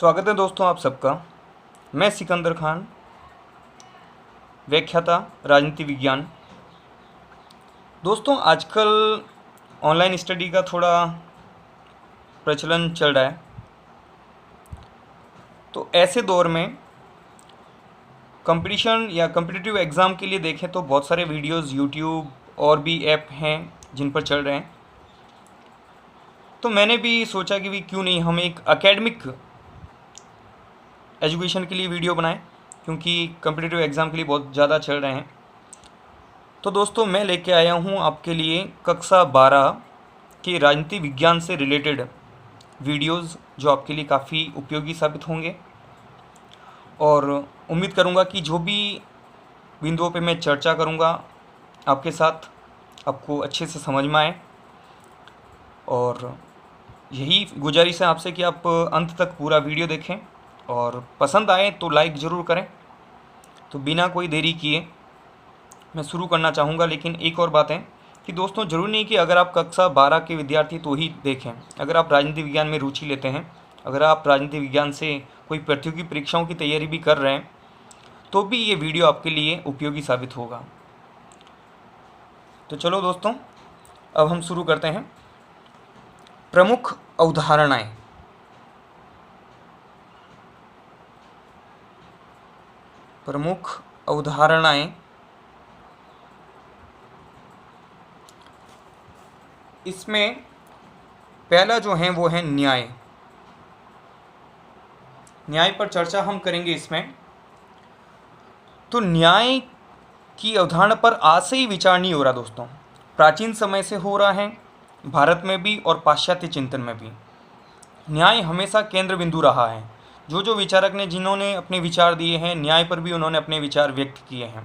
स्वागत है दोस्तों आप सबका। मैं सिकंदर खान, व्याख्याता राजनीति विज्ञान। दोस्तों आजकल ऑनलाइन स्टडी का थोड़ा प्रचलन चल रहा है, तो ऐसे दौर में कंपटीशन या कम्पिटिटिव एग्ज़ाम के लिए देखें तो बहुत सारे वीडियोस यूट्यूब और भी ऐप हैं जिन पर चल रहे हैं। तो मैंने भी सोचा कि भी क्यों नहीं हम एक एकेडमिक एजुकेशन के लिए वीडियो बनाएं, क्योंकि कम्पिटिटिव एग्ज़ाम के लिए बहुत ज़्यादा चल रहे हैं। तो दोस्तों मैं लेके आया हूँ आपके लिए कक्षा 12 के राजनीति विज्ञान से रिलेटेड वीडियोस जो आपके लिए काफ़ी उपयोगी साबित होंगे, और उम्मीद करूँगा कि जो भी बिंदुओं पे मैं चर्चा करूँगा आपके साथ आपको अच्छे से समझ में आए। और यही गुजारिश है आपसे कि आप अंत तक पूरा वीडियो देखें और पसंद आए तो लाइक ज़रूर करें। तो बिना कोई देरी किए मैं शुरू करना चाहूँगा। लेकिन एक और बात है कि दोस्तों ज़रूरी नहीं कि अगर आप कक्षा 12 के विद्यार्थी तो ही देखें। अगर आप राजनीति विज्ञान में रुचि लेते हैं, अगर आप राजनीति विज्ञान से कोई प्रतियोगी परीक्षाओं की तैयारी भी कर रहे हैं, तो भी ये वीडियो आपके लिए उपयोगी साबित होगा। तो चलो दोस्तों अब हम शुरू करते हैं। प्रमुख अवधारणाएं। प्रमुख अवधारणाएं इसमें पहला जो है वो है न्याय। न्याय पर चर्चा हम करेंगे इसमें। तो न्याय की अवधारणा पर आज से ही विचार नहीं हो रहा दोस्तों, प्राचीन समय से हो रहा है, भारत में भी और पाश्चात्य चिंतन में भी। न्याय हमेशा केंद्र बिंदु रहा है। जो जो विचारक ने जिन्होंने अपने विचार दिए हैं, न्याय पर भी उन्होंने अपने विचार व्यक्त किए हैं।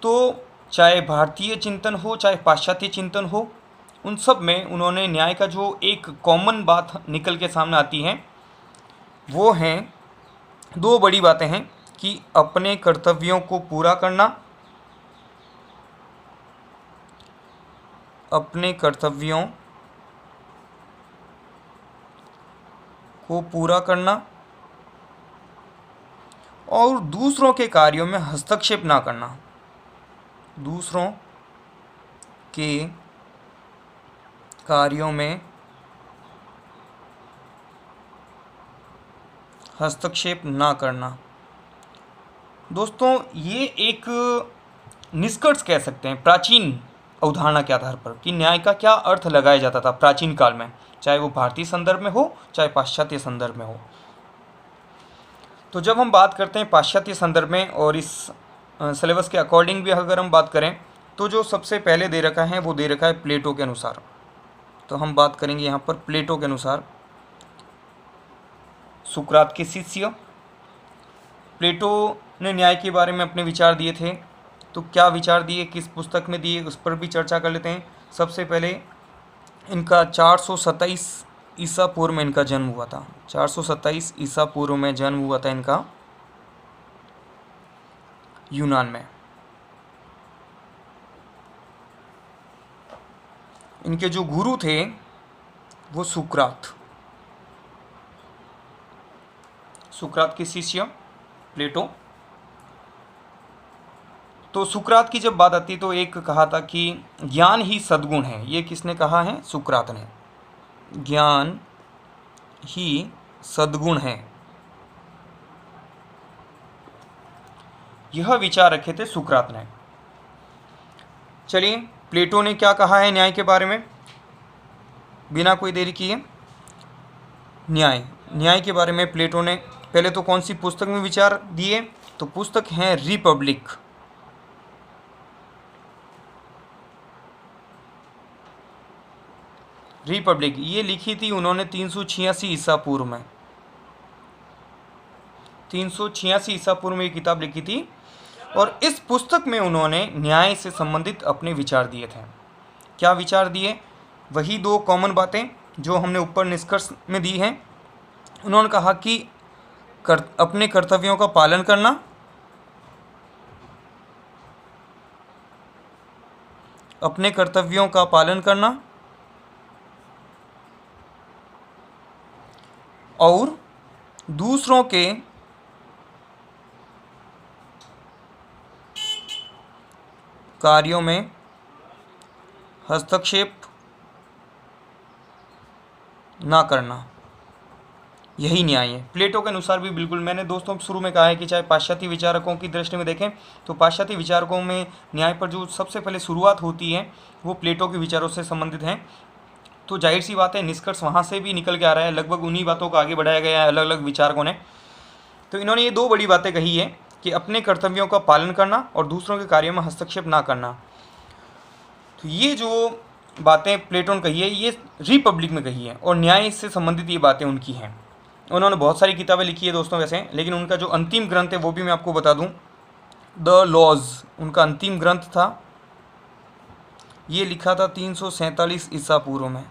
तो चाहे भारतीय चिंतन हो चाहे पाश्चात्य चिंतन हो, उन सब में उन्होंने न्याय का जो एक कॉमन बात निकल के सामने आती है वो हैं दो बड़ी बातें हैं कि अपने कर्तव्यों को पूरा करना, अपने कर्तव्यों को पूरा करना और दूसरों के कार्यों में हस्तक्षेप ना करना। दूसरों के कार्यों में हस्तक्षेप ना करना। दोस्तों ये एक निष्कर्ष कह सकते हैं प्राचीन अवधारणा के आधार पर कि न्याय का क्या अर्थ लगाया जाता था प्राचीन काल में, चाहे वो भारतीय संदर्भ में हो चाहे पाश्चात्य संदर्भ में हो। तो जब हम बात करते हैं पाश्चात्य संदर्भ में और इस सिलेबस के अकॉर्डिंग भी अगर हम बात करें, तो जो सबसे पहले दे रखा है वो दे रखा है प्लेटो के अनुसार। तो हम बात करेंगे यहाँ पर प्लेटो के अनुसार। सुकरात के शिष्य प्लेटो ने न्याय के बारे में अपने विचार दिए थे। तो क्या विचार दिए, किस पुस्तक में दिए, उस पर भी चर्चा कर लेते हैं। सबसे पहले इनका 427 ईसा पूर्व में इनका जन्म हुआ था। 427 ईसा पूर्व में जन्म हुआ था इनका यूनान में। इनके जो गुरु थे वो सुकरात के शिष्य प्लेटो। तो सुकरात की जब बात आती तो एक कहा था कि ज्ञान ही सद्गुण है। ये किसने कहा है? सुकरात ने। ज्ञान ही सद्गुण है, यह विचार रखे थे सुकरात ने। चलिए प्लेटो ने क्या कहा है न्याय के बारे में, बिना कोई देरी किए। न्याय के बारे में प्लेटो ने पहले तो कौन सी पुस्तक में विचार दिए? तो पुस्तक है रिपब्लिक। ये लिखी थी उन्होंने 386 ईसा पूर्व में। 386 ईसा पूर्व में ये किताब लिखी थी और इस पुस्तक में उन्होंने न्याय से संबंधित अपने विचार दिए थे। क्या विचार दिए? वही दो कॉमन बातें जो हमने ऊपर निष्कर्ष में दी हैं। उन्होंने कहा कि अपने कर्तव्यों का पालन करना, अपने कर्तव्यों का पालन करना और दूसरों के कार्यों में हस्तक्षेप ना करना, यही न्याय है। प्लेटो के अनुसार भी बिल्कुल, मैंने दोस्तों शुरू में कहा है कि चाहे पाश्चात्य विचारकों की दृष्टि में देखें तो पाश्चात्य विचारकों में न्याय पर जो सबसे पहले शुरुआत होती है वो प्लेटो के विचारों से संबंधित हैं। तो जाहिर सी बात है निष्कर्ष वहाँ से भी निकल के आ रहा है, लगभग उन्हीं बातों को आगे बढ़ाया गया है अलग अलग विचारकों ने। तो इन्होंने ये दो बड़ी बातें कही है कि अपने कर्तव्यों का पालन करना और दूसरों के कार्यों में हस्तक्षेप ना करना। तो ये जो बातें प्लेटो ने कही है ये रिपब्लिक में कही है और न्याय से संबंधित ये बातें उनकी हैं। उन्होंने बहुत सारी किताबें लिखी है दोस्तों वैसे, लेकिन उनका जो अंतिम ग्रंथ है वो भी मैं आपको बता दूं, द लॉज उनका अंतिम ग्रंथ था। ये लिखा था 347 ईसा पूर्व में,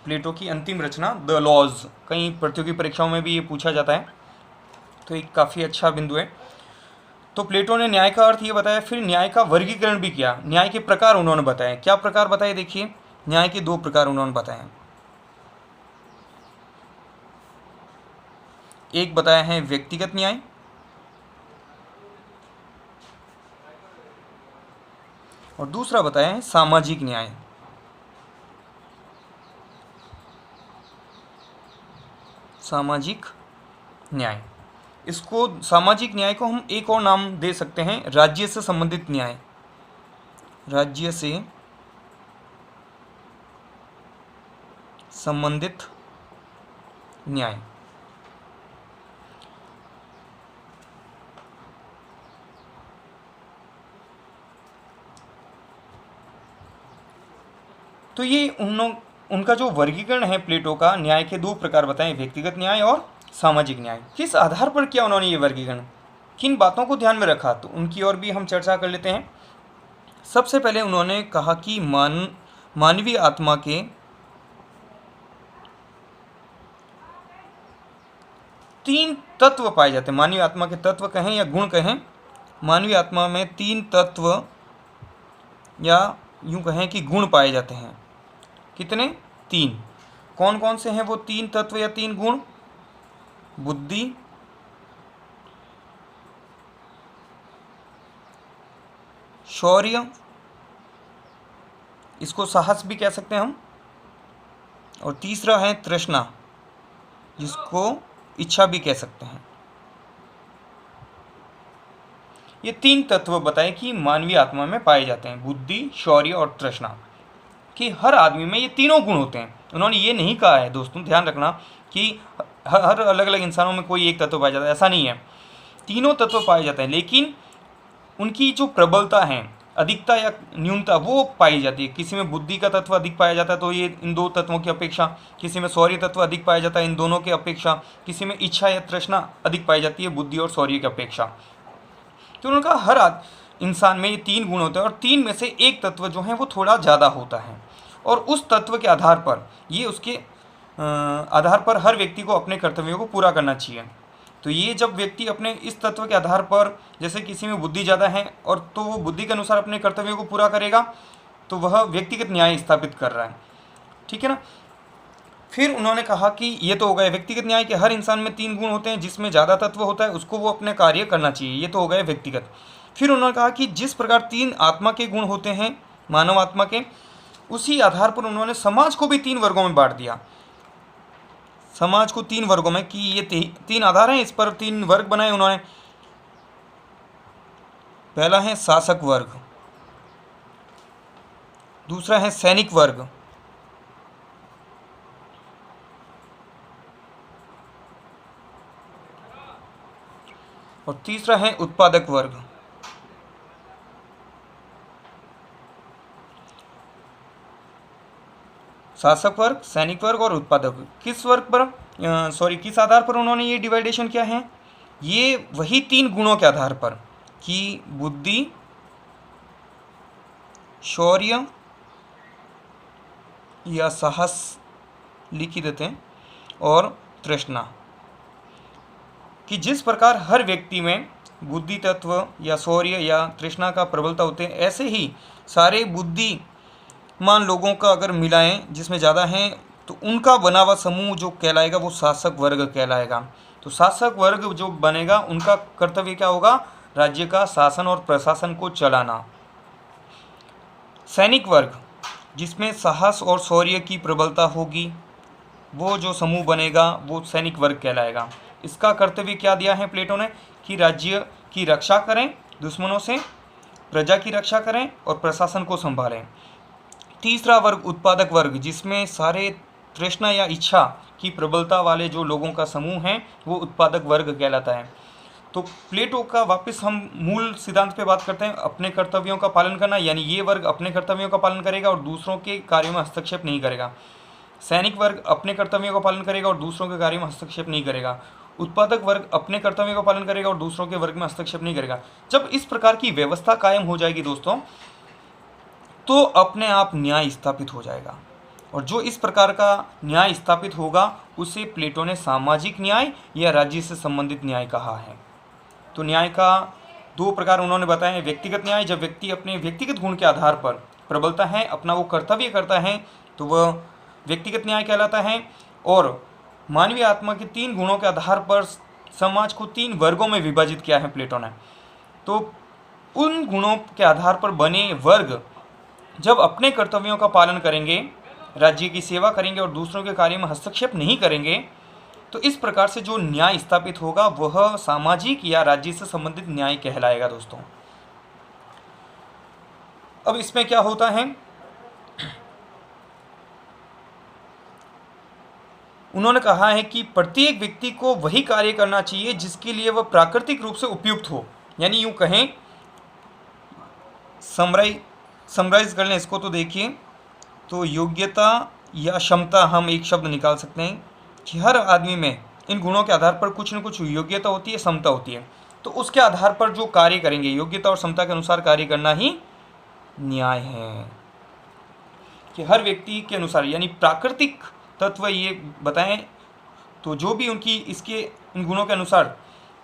प्लेटो की अंतिम रचना द लॉज। कई प्रतियोगी परीक्षाओं में भी ये पूछा जाता है, तो एक काफ़ी अच्छा बिंदु है। तो प्लेटो ने न्याय का अर्थ ये बताया, फिर न्याय का वर्गीकरण भी किया, न्याय के प्रकार उन्होंने बताए। क्या प्रकार बताए? देखिए, न्याय के दो प्रकार उन्होंने बताए। एक बताया है व्यक्तिगत न्याय और दूसरा बताया है सामाजिक न्याय। सामाजिक न्याय, इसको सामाजिक न्याय को हम एक और नाम दे सकते हैं, राज्य से संबंधित न्याय। राज्य से संबंधित न्याय। तो ये उनका जो वर्गीकरण है प्लेटो का, न्याय के दो प्रकार बताएं, व्यक्तिगत न्याय और सामाजिक न्याय। किस आधार पर किया उन्होंने ये वर्गीकरण, किन बातों को ध्यान में रखा, तो उनकी और भी हम चर्चा कर लेते हैं। सबसे पहले उन्होंने कहा कि मानवीय आत्मा के तीन तत्व पाए जाते हैं। मानवीय आत्मा के तत्व कहें या गुण कहें, मानवीय आत्मा में तीन तत्व या यूं कहें कि गुण पाए जाते हैं। कितने? तीन। कौन कौन से हैं वो तीन तत्व या तीन गुण? बुद्धि, शौर्य, इसको साहस भी कह सकते हैं हम, और तीसरा है तृष्णा, जिसको इच्छा भी कह सकते हैं। ये तीन तत्व बताए कि मानवीय आत्मा में पाए जाते हैं, बुद्धि, शौर्य और तृष्णा, कि हर आदमी में ये तीनों गुण होते हैं। उन्होंने ये नहीं कहा है दोस्तों, ध्यान रखना, कि हर अलग अलग इंसानों में कोई एक तत्व पाया जाता है, ऐसा नहीं है। तीनों तत्व पाए जाते हैं, लेकिन उनकी जो प्रबलता है, अधिकता या न्यूनता, वो पाई जाती है। किसी में बुद्धि का तत्व अधिक पाया जाता है तो ये इन दो तत्वों की अपेक्षा, किसी में शौर्य तत्व अधिक पाया जाता है इन दोनों की अपेक्षा, किसी में इच्छा या तृष्णा अधिक पाई जाती है बुद्धि और शौर्य की अपेक्षा। तो उन्होंने कहा हर इंसान में ये तीन गुण होते हैं और तीन में से एक तत्व जो है वो थोड़ा ज़्यादा होता है, और उस तत्व के आधार पर, ये उसके आधार पर हर व्यक्ति को अपने कर्तव्यों को पूरा करना चाहिए। तो ये जब व्यक्ति अपने इस तत्व के आधार पर, जैसे किसी में बुद्धि ज़्यादा है और तो वो बुद्धि के अनुसार अपने कर्तव्यों को पूरा करेगा, तो वह व्यक्तिगत न्याय स्थापित कर रहा है, ठीक है ना। फिर उन्होंने कहा कि ये तो हो गए व्यक्तिगत न्याय के हर इंसान में तीन गुण होते हैं, जिसमें ज़्यादा तत्व होता है उसको वो अपने कार्य करना चाहिए, ये तो हो गए व्यक्तिगत। फिर उन्होंने कहा कि जिस प्रकार तीन आत्मा के गुण होते हैं मानव आत्मा के, उसी आधार पर उन्होंने समाज को भी तीन वर्गों में बांट दिया। समाज को तीन वर्गों में, कि ये तीन आधार हैं, इस पर तीन वर्ग बनाए उन्होंने। पहला है शासक वर्ग, दूसरा है सैनिक वर्ग, और तीसरा है उत्पादक वर्ग। शासक वर्ग, सैनिक वर्ग और उत्पादक वर्ग। किस वर्ग पर, किस आधार पर उन्होंने ये डिवाइडेशन किया है? ये वही तीन गुणों के आधार पर, कि बुद्धि, शौर्य या साहस लिख ही देते हैं, और तृष्णा, कि जिस प्रकार हर व्यक्ति में बुद्धि तत्व या शौर्य या तृष्णा का प्रबलता होते हैं, ऐसे ही सारे बुद्धिमान लोगों का अगर मिलाएं, जिसमें ज़्यादा हैं तो उनका बना हुआ समूह जो कहलाएगा वो शासक वर्ग कहलाएगा। तो शासक वर्ग जो बनेगा उनका कर्तव्य क्या होगा? राज्य का शासन और प्रशासन को चलाना। सैनिक वर्ग जिसमें साहस और शौर्य की प्रबलता होगी, वो जो समूह बनेगा वो सैनिक वर्ग कहलाएगा। इसका कर्तव्य क्या दिया है प्लेटो ने? कि राज्य की रक्षा करें दुश्मनों से, प्रजा की रक्षा करें और प्रशासन को संभालें। तीसरा वर्ग उत्पादक वर्ग, जिसमें सारे तृष्णा या इच्छा की प्रबलता वाले जो लोगों का समूह है वो उत्पादक वर्ग कहलाता है। तो प्लेटो का वापस हम मूल सिद्धांत पे बात करते हैं, अपने कर्तव्यों का पालन करना, यानी ये वर्ग अपने कर्तव्यों का पालन करेगा और दूसरों के कार्यों में हस्तक्षेप नहीं करेगा। सैनिक वर्ग अपने कर्तव्यों का पालन करेगा और दूसरों के कार्यों में हस्तक्षेप नहीं करेगा। उत्पादक वर्ग अपने कर्तव्यों का पालन करेगा और दूसरों के वर्ग में हस्तक्षेप नहीं करेगा। जब इस प्रकार की व्यवस्था कायम हो जाएगी दोस्तों, तो अपने आप न्याय स्थापित हो जाएगा। और जो इस प्रकार का न्याय स्थापित होगा उसे प्लेटो ने सामाजिक न्याय या राज्य से संबंधित न्याय कहा है। तो न्याय का दो प्रकार उन्होंने बताए हैं। व्यक्तिगत न्याय, जब व्यक्ति अपने व्यक्तिगत गुण के आधार पर प्रबलता है, अपना वो कर्तव्य करता है, तो वह व्यक्तिगत न्याय कहलाता है। और मानवीय आत्मा के 3 गुणों के आधार पर समाज को 3 वर्गों में विभाजित किया है प्लेटो ने। तो उन गुणों के आधार पर बने वर्ग जब अपने कर्तव्यों का पालन करेंगे, राज्य की सेवा करेंगे और दूसरों के कार्य में हस्तक्षेप नहीं करेंगे, तो इस प्रकार से जो न्याय स्थापित होगा वह सामाजिक या राज्य से संबंधित न्याय कहलाएगा दोस्तों। अब इसमें क्या होता है, उन्होंने कहा है कि प्रत्येक व्यक्ति को वही कार्य करना चाहिए जिसके लिए वह प्राकृतिक रूप से उपयुक्त हो। यानी यूं कहें, समराइज कर लें इसको, तो देखिए, तो योग्यता या क्षमता हम एक शब्द निकाल सकते हैं कि हर आदमी में इन गुणों के आधार पर कुछ न कुछ योग्यता होती है, क्षमता होती है। तो उसके आधार पर जो कार्य करेंगे, योग्यता और क्षमता के अनुसार कार्य करना ही न्याय है। कि हर व्यक्ति के अनुसार, यानी प्राकृतिक तत्व ये बताएं, तो जो भी उनकी इन गुणों के अनुसार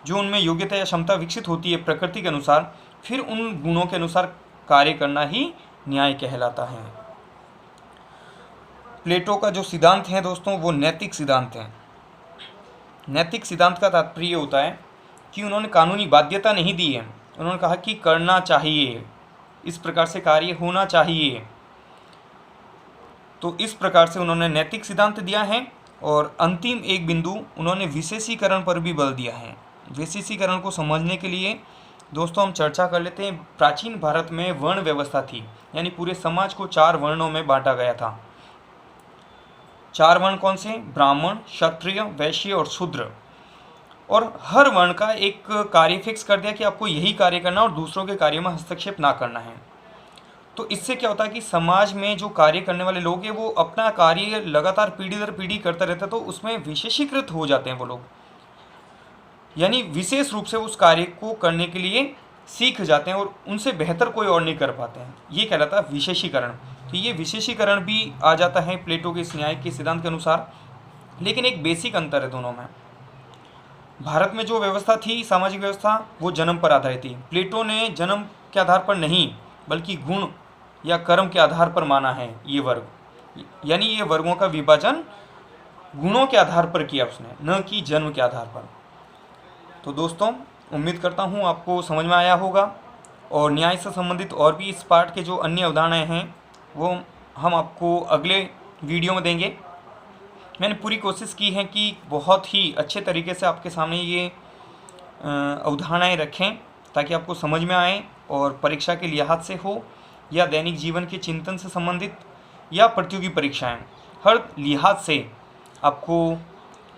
जो उनमें योग्यता या क्षमता विकसित होती है प्रकृति के अनुसार, फिर उन गुणों के अनुसार कार्य करना ही न्याय कहलाता है। प्लेटो का जो सिद्धांत है दोस्तों वो नैतिक सिद्धांत है। नैतिक सिद्धांत का तात्पर्य होता है कि उन्होंने कानूनी बाध्यता नहीं दी है, उन्होंने कहा कि करना चाहिए, इस प्रकार से कार्य होना चाहिए। तो इस प्रकार से उन्होंने नैतिक सिद्धांत दिया है। और अंतिम एक बिंदु उन्होंने विशेषीकरण पर भी बल दिया है। विशेषीकरण को समझने के लिए दोस्तों हम चर्चा कर लेते हैं। प्राचीन भारत में वर्ण व्यवस्था थी, यानी पूरे समाज को 4 वर्णों में बांटा गया था। 4 वर्ण कौन से? ब्राह्मण, क्षत्रिय, वैश्य और शूद्र। और हर वर्ण का एक कार्य फिक्स कर दिया कि आपको यही कार्य करना और दूसरों के कार्यों में हस्तक्षेप ना करना है। तो इससे क्या होता है कि समाज में जो कार्य करने वाले लोग हैं वो अपना कार्य लगातार पीढ़ी दर पीढ़ी करते रहते हैं, तो उसमें विशेषीकृत हो जाते हैं वो लोग, यानी विशेष रूप से उस कार्य को करने के लिए सीख जाते हैं और उनसे बेहतर कोई और नहीं कर पाते हैं। ये कहलाता है विशेषीकरण। तो ये विशेषीकरण भी आ जाता है प्लेटो के इस न्याय के सिद्धांत के अनुसार। लेकिन एक बेसिक अंतर है दोनों में। भारत में जो व्यवस्था थी, सामाजिक व्यवस्था, वो जन्म पर आधारित थी। प्लेटो ने जन्म के आधार पर नहीं बल्कि गुण या कर्म के आधार पर माना है ये वर्ग, यानी ये वर्गों का विभाजन गुणों के आधार पर किया उसने, न कि जन्म के आधार पर। तो दोस्तों उम्मीद करता हूँ आपको समझ में आया होगा और न्याय से संबंधित और भी इस पार्ट के जो अन्य अवधारणाएं हैं वो हम आपको अगले वीडियो में देंगे। मैंने पूरी कोशिश की है कि बहुत ही अच्छे तरीके से आपके सामने ये अवधारणाएं रखें ताकि आपको समझ में आए और परीक्षा के लिहाज से हो या दैनिक जीवन के चिंतन से संबंधित या प्रतियोगी परीक्षाएं, हर लिहाज से आपको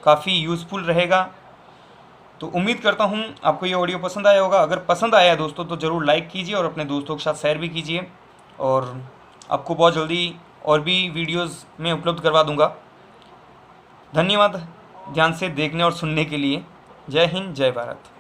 काफ़ी यूज़फुल रहेगा। तो उम्मीद करता हूँ आपको ये ऑडियो पसंद आया होगा। अगर पसंद आया दोस्तों तो ज़रूर लाइक कीजिए और अपने दोस्तों के साथ शेयर भी कीजिए, और आपको बहुत जल्दी और भी वीडियोस में उपलब्ध करवा दूंगा। धन्यवाद ध्यान से देखने और सुनने के लिए। जय हिंद, जय भारत।